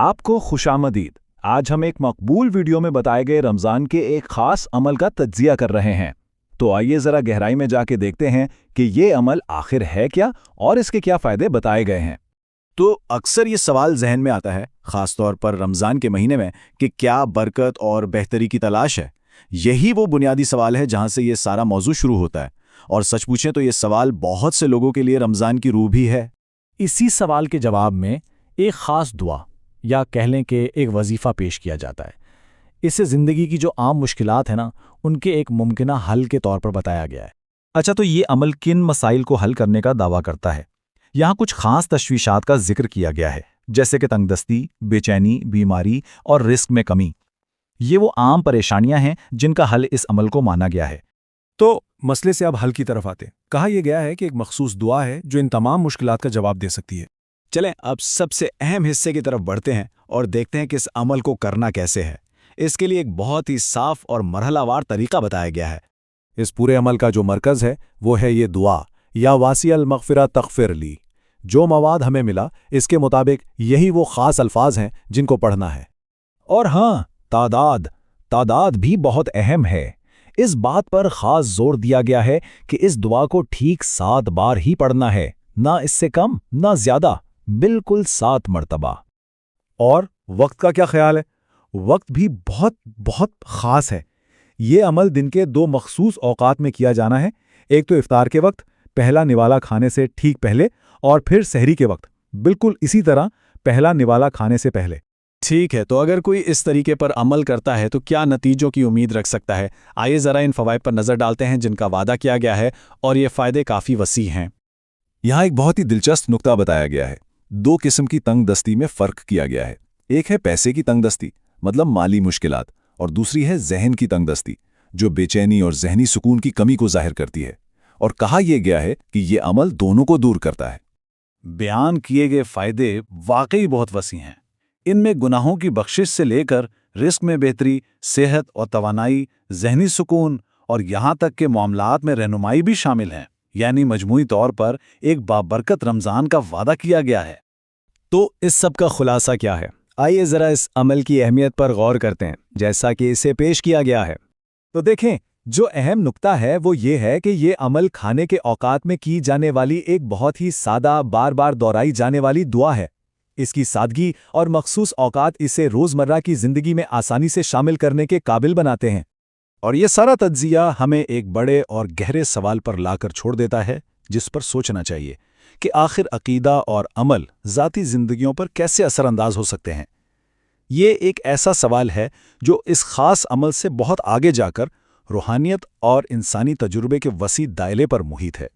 आपको खुशामदीद। आज हम एक मकबूल वीडियो में बताए गए रमज़ान के एक ख़ास अमल का तज्ज़िया कर रहे हैं। तो आइए ज़रा गहराई में जाके देखते हैं कि ये अमल आखिर है क्या और इसके क्या फ़ायदे बताए गए हैं। तो अक्सर ये सवाल जहन में आता है, ख़ास तौर पर रमज़ान के महीने में, कि क्या बरकत और बेहतरी की तलाश है। यही वो बुनियादी सवाल है जहाँ से ये सारा मौजू शुरू होता है। और सच पूछें तो ये सवाल बहुत से लोगों के लिए रमज़ान की रूह भी है। इसी सवाल के जवाब में एक ख़ास दुआ या कह लें कि एक वजीफ़ा पेश किया जाता है। इससे ज़िंदगी की जो आम मुश्किलात हैं ना, उनके एक मुमकिना हल के तौर पर बताया गया है। अच्छा, तो ये अमल किन मसाइल को हल करने का दावा करता है? यहाँ कुछ खास तशवीशात का जिक्र किया गया है, जैसे कि तंगदस्ती, बेचैनी, बीमारी और रिस्क में कमी। ये वो आम परेशानियां हैं जिनका हल इस अमल को माना गया है। तो मसले से अब हल की तरफ आते। कहा यह गया है कि एक मखसूस दुआ है जो इन तमाम मुश्किलात का जवाब दे सकती है। चलें अब सबसे अहम हिस्से की तरफ बढ़ते हैं और देखते हैं कि इस अमल को करना कैसे है। इसके लिए एक बहुत ही साफ और मरहलावार तरीका बताया गया है। इस पूरे अमल का जो मरकज़ है वो है ये दुआ, या वासी अल मग़फ़िरा तग़फ़िर ली। जो मवाद हमें मिला, इसके मुताबिक यही वो ख़ास अल्फाज हैं जिनको पढ़ना है। और हाँ, तादाद भी बहुत अहम है। इस बात पर ख़ास जोर दिया गया है कि इस दुआ को ठीक 7 बार ही पढ़ना है, ना इससे कम ना ज़्यादा, बिल्कुल 7 मरतबा। और वक्त का क्या ख्याल है? वक्त भी बहुत बहुत ख़ास है। ये अमल दिन के 2 मखसूस औकात में किया जाना है। एक तो इफ्तार के वक्त, पहला निवाला खाने से ठीक पहले, और फिर सहरी के वक्त, बिल्कुल इसी तरह पहला निवाला खाने से पहले। ठीक है, तो अगर कोई इस तरीके पर अमल करता है तो क्या नतीजों की उम्मीद रख सकता है? आइए ज़रा इन फ़वाइद पर नज़र डालते हैं जिनका वादा किया गया है, और ये फ़ायदे काफ़ी वसी हैं। यहाँ एक बहुत ही दिलचस्प नुक्ता बताया गया है। 2 किस्म की तंगदस्ती में फ़र्क किया गया है। एक है पैसे की तंगदस्ती, मतलब माली मुश्किलात, और दूसरी है जहन की तंगदस्ती, जो बेचैनी और जहनी सुकून की कमी को जाहिर करती है। और कहा यह गया है कि ये अमल दोनों को दूर करता है। बयान किए गए फ़ायदे वाकई बहुत वसी हैं। इनमें गुनाहों की बख्शिश से लेकर रिस्क में बेहतरी, सेहत और तवानाई, जहनी सुकून और यहाँ तक के मामलात में रहनुमाई भी शामिल हैं। यानी मजमूई तौर पर एक बाबरकत रमज़ान का वादा किया गया है। तो इस सब का खुलासा क्या है? आइए ज़रा इस अमल की अहमियत पर गौर करते हैं, जैसा कि इसे पेश किया गया है। तो देखें, जो अहम नुक्ता है वो ये है कि ये अमल खाने के औकात में की जाने वाली एक बहुत ही सादा, बार बार दोहराई जाने वाली दुआ है। इसकी सादगी और मखसूस औकात इसे रोज़मर्रा की ज़िंदगी में आसानी से शामिल करने के काबिल बनाते हैं। और ये सारा तज्ज़िया हमें एक बड़े और गहरे सवाल पर लाकर छोड़ देता है, जिस पर सोचना चाहिए कि आखिर अकीदा और अमल ज़ाती ज़िंदगियों पर कैसे असरअंदाज हो सकते हैं। ये एक ऐसा सवाल है जो इस ख़ास अमल से बहुत आगे जाकर रूहानियत और इंसानी तजुर्बे के वसी दायरे पर मुहित है।